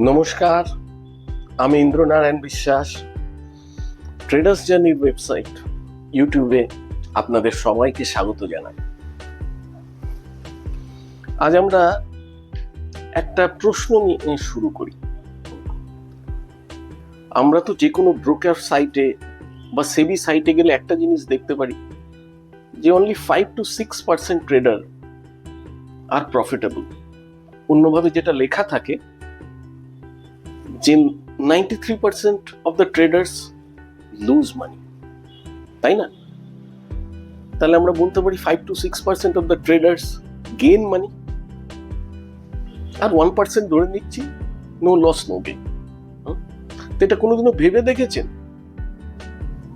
নমস্কার, আমি ইন্দ্রনারায়ণ বিশ্বাস। ট্রেডার্স জার্নির ওয়েবসাইট ইউটিউবে আপনাদের সবাইকে স্বাগত জানাই। আজ আমরা একটা প্রশ্ন নিয়ে শুরু করি। আমরা তো যে কোনো ব্রোকার সাইটে বা সেবি সাইটে গেলে একটা জিনিস দেখতে পারি যে অনলি 5-6% ট্রেডার আর প্রফিটেবল। অন্যভাবে যেটা লেখা থাকে যে 93% of the traders lose money, তাই না? তাহলে আমরা বলতে পারি 5-6% of the traders gain money আর 1% ধরে নিচ্ছি no loss no gain। তো এটা কোনোদিনও ভেবে দেখেছেন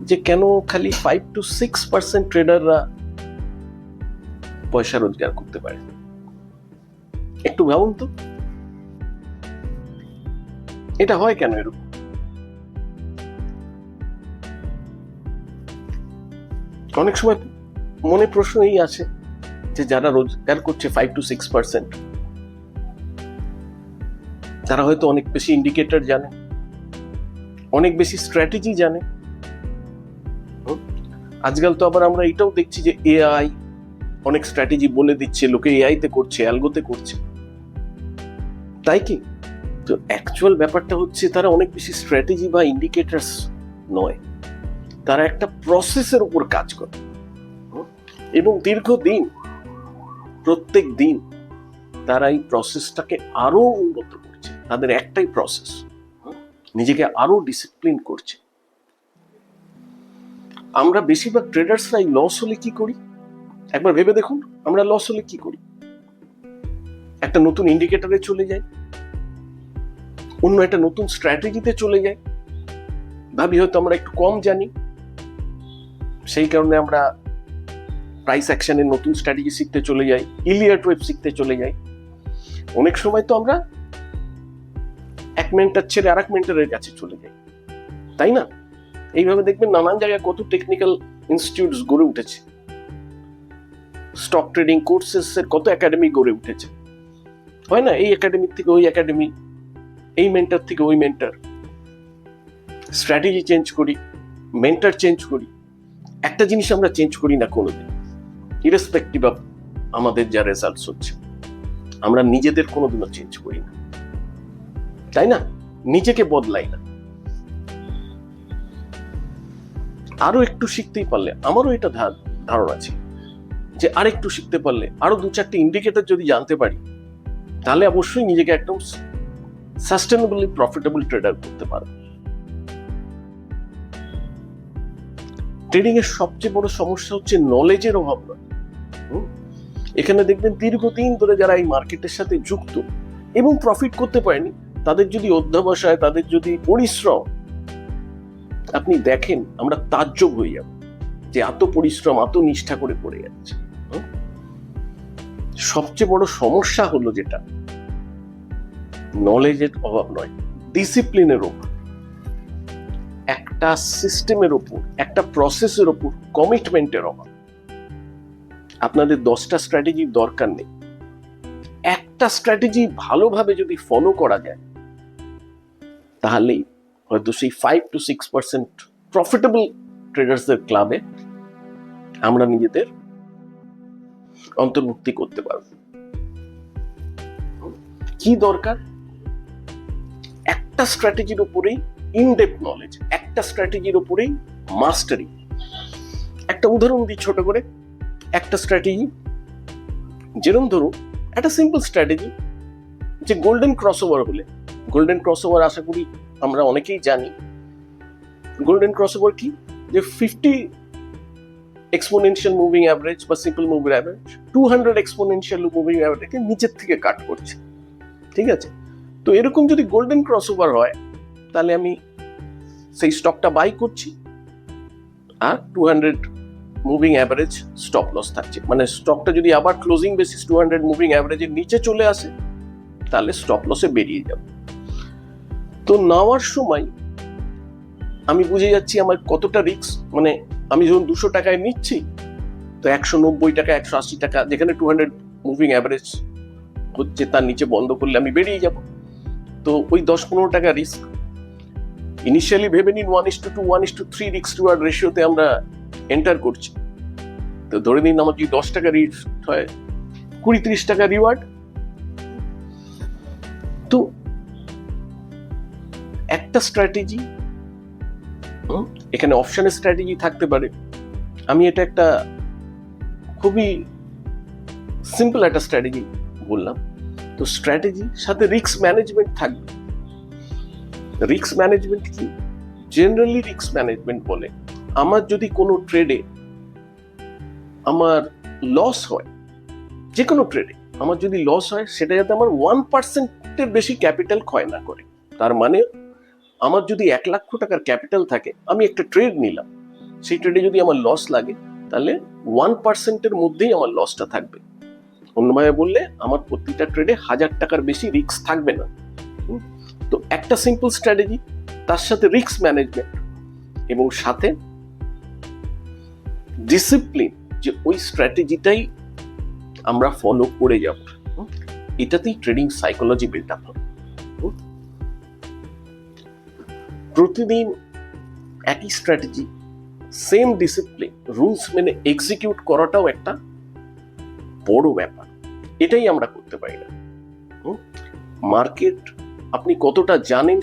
যে কেন খালি 5-6% ট্রেডাররা পয়সা রোজগার করতে পারে? একটু ভাবুন তো, এটা হয় কেন এরকম? অনেক সময় মনে প্রশ্ন এই আছে যে যারা রোজগার করছে 5-6%, তারা হয়তো অনেক বেশি ইন্ডিকেটর জানে, অনেক বেশি স্ট্র্যাটেজি জানে। আজকাল তো আবার আমরা এটাও দেখছি যে এআই অনেক স্ট্র্যাটেজি বলে দিচ্ছে, লোকে এআই তে করছে, অ্যালগোতে করছে, তাই কি? তো অ্যাকচুয়াল ব্যাপারটা হচ্ছে তারা অনেক বেশি স্ট্র্যাটেজি বা ইন্ডিকেটরস নয়, তারা একটা প্রসেসের উপর কাজ করে এবং দীর্ঘদিন প্রত্যেক দিন তারা এই প্রসেসটাকে আরো উন্নত করছে। তাদের একটাই প্রসেস, নিজেকে আরো ডিসিপ্লিন করছে। আমরা বেশিরভাগ ট্রেডার্সরাই লস হলে কি করি? একবার ভেবে দেখুন, আমরা লস হলে কি করি? একটা নতুন ইন্ডিকেটরে চলে যাই, অন্য একটা নতুন স্ট্র্যাটেজিতে চলে যাই, ভাবি হয়তো আমরা একটু কম জানি, সেই কারণে আমরা প্রাইস অ্যাকশনের নতুন স্ট্র্যাটেজি শিখতে চলে যাই, ইলিয়াট ওয়েভ শিখতে চলে যাই। অনেক সময় তো আমরা এক মেন্টর ছেড়ে আরেক মেন্টরের কাছে চলে যাই, তাই না? এইভাবে দেখবেন নানান জায়গায় কত টেকনিক্যাল ইনস্টিটিউটস গড়ে উঠেছে, স্টক ট্রেডিং কোর্সেস এর কত একাডেমি গড়ে উঠেছে, হয় না? এই একাডেমি থেকে ওই একাডেমি, এই মেন্টর থেকে ওই মেন্টর, স্ট্র্যাটেজি চেঞ্জ করি, মেন্টর চেঞ্জ করি, একটা জিনিস আমরা চেঞ্জ করি না কোনোদিন, ইরেসপেক্টিভ অফ আমাদের যা রেজাল্টস হচ্ছে, আমরা নিজেদের কোনোদিনও চেঞ্জ করি না, তাই না? নিজেকে বদলাই না। আরো একটু শিখতেই পারলে, আমারও এটা ধারণা আছে যে আরেকটু শিখতে পারলে, আরো 2-4টি ইন্ডিকেটর যদি জানতে পারি, তাহলে অবশ্যই নিজেকে একদম সাস্টেনেবলি প্রফিটেবল ট্রেডার করতে পারবো। ট্রেডিং এর সবচেয়ে বড় সমস্যা হচ্ছে নলেজের অভাব নয়। এখানে দেখবেন দীর্ঘদিন ধরে যারা এই মার্কেটের সাথে যুক্ত এবং প্রফিট করতে পারেনি, তাদের যদি অধ্যবসায়, তাদের যদি পরিশ্রম আপনি দেখেন, আমরা তাজ্জব হয়ে যাব যে এত পরিশ্রম, এত নিষ্ঠা করে পড়ে যাচ্ছে। সবচেয়ে বড় সমস্যা হলো যেটা, নলেজের অভাব নয়, ডিসিপ্লিনের ওপর, একটা সিস্টেমের ওপর, একটা প্রসেসের ওপর কমিটমেন্টের অভাব। আপনাদের 10টা স্ট্র্যাটেজির দরকার নেই, একটা স্ট্র্যাটেজি ভালোভাবে যদি ফলো করা যায়, তাহলেই হয়তো সেই 5-6% প্রফিটেবল ট্রেডার্সদের ক্লাবে আমরা নিজেদের অন্তর্ভুক্তি করতে পারব। কি দরকার? একটা স্ট্র্যাটেজির উপরেই ইনডেপথ নলেজ, একটা স্ট্র্যাটেজির উপরেই মাস্টারি। একটা উদাহরণ দিই ছোট করে। একটা স্ট্র্যাটেজি, যেরকম ধরুন একটা সিম্পল স্ট্র্যাটেজি যে গোল্ডেন ক্রসওভার হলে, গোল্ডেন ক্রসওভার আশা করি আমরা অনেকেই জানি। গোল্ডেন ক্রসওভার কি? যে 50 এক্সপোনেনশিয়াল মুভিং অ্যাভারেজ বা simple moving average 200 exponential moving অ্যাভারেজকে নিচের থেকে কাট করছে, ঠিক আছে? তো এরকম যদি গোল্ডেন ক্রসওভার হয়, তাহলে আমি সেই স্টকটা বাই করছি আর 200 মুভিং অ্যাভারেজ স্টপ লস থাকছে। মানে স্টকটা যদি আবার ক্লোজিং বেসিস 200 মুভিং অ্যাভারেজের নিচে চলে আসে, তাহলে স্টপ লসে বেরিয়ে যাব। তো নেওয়ার সময় আমি বুঝে যাচ্ছি আমার কতটা রিস্ক। মানে আমি যখন 200 টাকায় নিচ্ছি, তো 190 টাকা, 180 টাকা, যেখানে 200 মুভিং অ্যাভারেজ হচ্ছে তার নিচে বন্ধ করলে আমি বেরিয়ে যাব। তো ওই 10-15 টাকা রিস্ক ইনিশিয়ালি ভেবে নিন 1:2 1:3 রিস্ক রিওয়ার্ড রেশিওতে আমরা এন্টার করছি। তো ধরে নিন আমার যদি 10 টাকা রিস্ক হয় 20-30 টাকা রিওয়ার্ড। তো একটা স্ট্র্যাটেজি, এখানে অপশনের স্ট্র্যাটেজি থাকতে পারে। আমি এটা একটা খুবই সিম্পল একটা স্ট্র্যাটেজি বললাম। তো স্ট্র্যাটেজি সাথে রিস্ক ম্যানেজমেন্ট থাকবে। রিস্ক ম্যানেজমেন্ট কি? জেনারেলি রিস্ক ম্যানেজমেন্ট বলে আমার যদি কোনো ট্রেডে আমার লস হয়, যে কোনো ট্রেডে আমার যদি লস হয়, সেটা যাতে আমার 1%-এর বেশি ক্যাপিটাল ক্ষয় না করে। তার মানে আমার যদি 1 লক্ষ টাকার ক্যাপিটাল থাকে, আমি একটা ট্রেড নিলাম, সেই ট্রেডে যদি আমার লস লাগে তাহলে 1%-এর মধ্যেই আমার লসটা থাকবে। অন্যভাবে বললে আমার প্রতিটা ট্রেডে 1000 টাকার বেশি রিস্ক থাকবে না। তো একটা সিম্পল স্ট্র্যাটেজি, তার সাথে রিস্ক ম্যানেজমেন্ট এবং সাথে ডিসিপ্লিন, যে ওই স্ট্র্যাটেজিটাই আমরা ফলো করে যাব, এটাতেই ট্রেডিং সাইকোলজি বিল্ড আপ হবে। প্রতিদিন একই স্ট্র্যাটেজি, সেম ডিসিপ্লিন, রুলস মেনে এক্সিকিউট করাটাও একটা বড় ব্যাপার। এটাই আমরা করতে পারি না। মার্কেট আপনি কতটা জানেন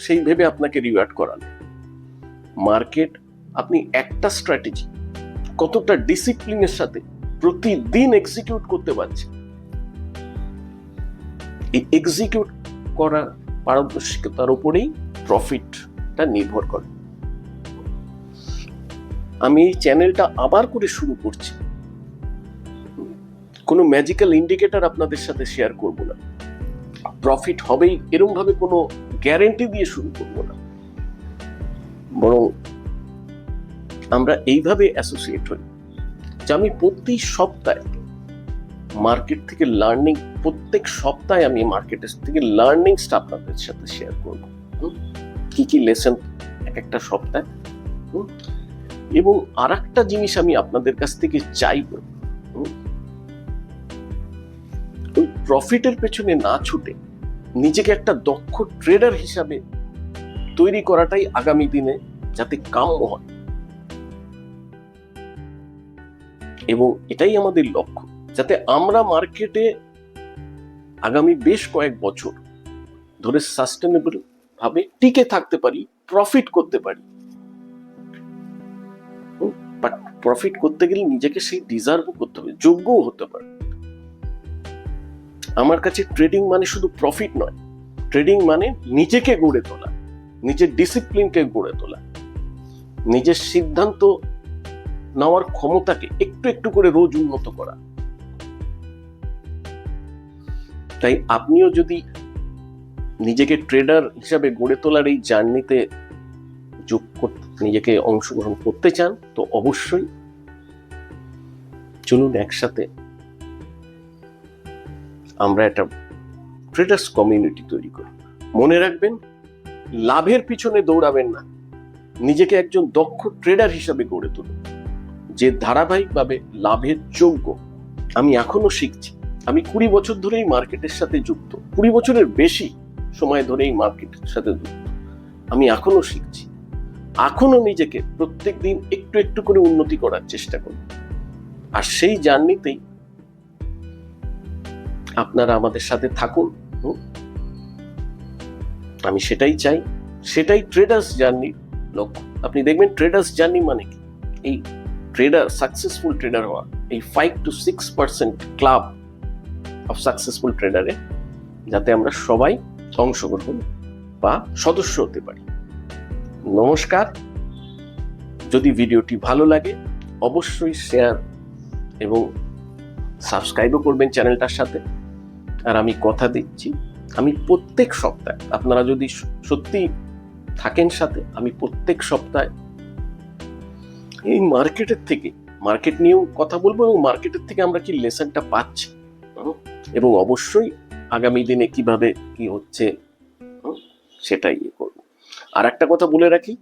সেই ভেবে আপনাকে রিওয়ার্ড করান। মার্কেট আপনি একটা স্ট্র্যাটেজি কতটা ডিসিপ্লিনের সাথে প্রতিদিন এক্সিকিউট করতে পারছেন, এই এক্সিকিউট করার পারদর্শিতার উপরেই প্রফিটটা নির্ভর করে। আমি এই চ্যানেলটা আবার করে শুরু করছি, কোনো ম্যাজিক্যাল ইন্ডিকেটর আপনাদের সাথে শেয়ার করব না, প্রফিট হবেই এরকম ভাবে কোনো গ্যারেন্টি দিয়ে শুরু করব না, বরং আমরা এইভাবে অ্যাসোসিয়েট হই যে আমি প্রতি সপ্তাহে মার্কেট থেকে লার্নিং, প্রত্যেক সপ্তাহে আমি মার্কেটের থেকে লার্নিংসটা আপনাদের সাথে শেয়ার করব, কি কি লেসন এক একটা সপ্তাহে। এবং আর একটা জিনিস আমি আপনাদের কাছ থেকে চাইব, ওই প্রফিটের পেছনে না ছুটে নিজেকে একটা দক্ষ ট্রেডার হিসাবে তৈরি করাটাই আগামী দিনে যাতে কাম্য হয়, এবং এটাই আমাদের লক্ষ্য, যাতে আমরা মার্কেটে আগামী বেশ কয়েক বছর ধরে সাস্টেনেবল ভাবে টিকে থাকতে পারি, প্রফিট করতে পারি। বাট প্রফিট করতে গেলে নিজেকে সেই ডিজার্ভ করতে হবে, যোগ্যও হতে পারে। আমার কাছে ট্রেডিং মানে শুধু প্রফিট নয়, ট্রেডিং মানে নিজেকে গড়ে তোলা, নিজের ডিসিপ্লিনকে গড়ে তোলা, নিজের সিদ্ধান্ত নেওয়ার ক্ষমতাকে একটু একটু করে রোজ উন্নত করা। তাই আপনিও যদি নিজেকে ট্রেডার হিসাবে গড়ে তোলার এই জার্নিতে নিজেকে অংশগ্রহণ করতে চান, তো অবশ্যই চলুন একসাথে আমরা একটা ট্রেডার্স কমিউনিটি তৈরি করি। মনে রাখবেন, লাভের পিছনে দৌড়াবেন না, নিজেকে একজন দক্ষ ট্রেডার হিসাবে গড়ে তুলুন, যে ধারাবাহিকভাবে লাভের যোগ্য। আমি এখনো শিখছি, আমি 20 বছর ধরেই মার্কেটের সাথে যুক্ত, 20 বছরের বেশি সময় ধরেই মার্কেটের সাথে যুক্ত। আমি এখনো শিখছি, এখনো নিজেকে প্রত্যেক দিন একটু একটু করে উন্নতি করার চেষ্টা করি। আর সেই জার্নিতেই আপনারা আমাদের সাথে থাকুন। আমি সেটাই চাই, সেটাই ট্রেডার্স জার্নির লক্ষ্য। আপনি দেখবেন ট্রেডার্স জার্নি মানে কি, এই ট্রেডার, সাকসেসফুল ট্রেডার হওয়া, এই 5-6% ক্লাব অফ সাকসেসফুল ট্রেডারে যাতে আমরা সবাই অংশগ্রহণ বা সদস্য হতে পারি। নমস্কার। যদি ভিডিওটি ভালো লাগে অবশ্যই শেয়ার এবং সাবস্ক্রাইবও করবেন চ্যানেলটার সাথে। আর আমি কথা দিচ্ছি, আমি প্রত্যেক সপ্তাহে, আপনারা যদি সত্যি থাকেন সাথে, আমি প্রত্যেক সপ্তাহে এই মার্কেটের থেকে, মার্কেট নিয়েও কথা বলবো এবং মার্কেটের থেকে আমরা কি লেসনটা পাচ্ছি এবং অবশ্যই আগামী দিনে কিভাবে কি হচ্ছে সেটাই করব। আর একটা কথা বলে রাখি,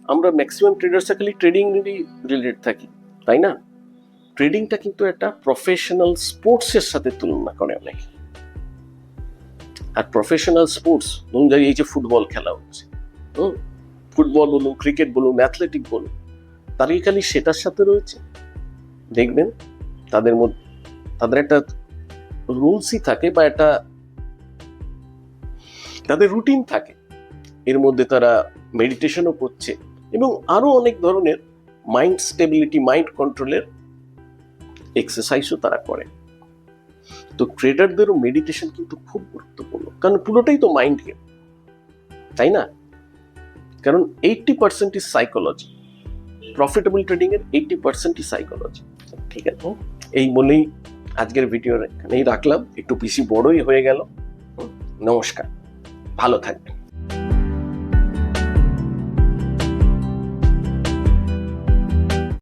আমরা ম্যাক্সিমাম ট্রেডার্সরা খালি ট্রেডিং রিলেটেড থাকি, তাই না? ট্রেডিংটা কিন্তু একটা প্রফেশনাল স্পোর্টসের সাথে তুলনা করে অনেকে। আর প্রফেশনাল স্পোর্টস ধরুন এই যে ফুটবল খেলা হচ্ছে, ফুটবল বলুন, ক্রিকেট বলুন, অ্যাথলেটিক বলুন, তারা কি খালি সেটার সাথে রয়েছে? দেখবেন তাদের মধ্যে তাদের একটা রুলসই থাকে বা একটা তাদের রুটিন থাকে, এর মধ্যে তারা মেডিটেশনও করছে এবং আরো অনেক ধরনের মাইন্ড স্টেবিলিটি, মাইন্ড কন্ট্রোলের এক্সারসাইজও তারা করে। তো ট্রেডারদেরও মেডিটেশন কিন্তু খুব গুরুত্বপূর্ণ, কারণ পুরোটাই তো মাইন্ড গেম, তাই না? কারণ 80% ইজ সাইকোলজি, প্রফিটেবল ট্রেডিং এর 80% ইজ সাইকোলজি। ঠিক আছে, এই বলেই আজকের ভিডিও এখানেই রাখলাম, একটু বেশি বড়ই হয়ে গেল। নমস্কার, ভালো থাকবেন।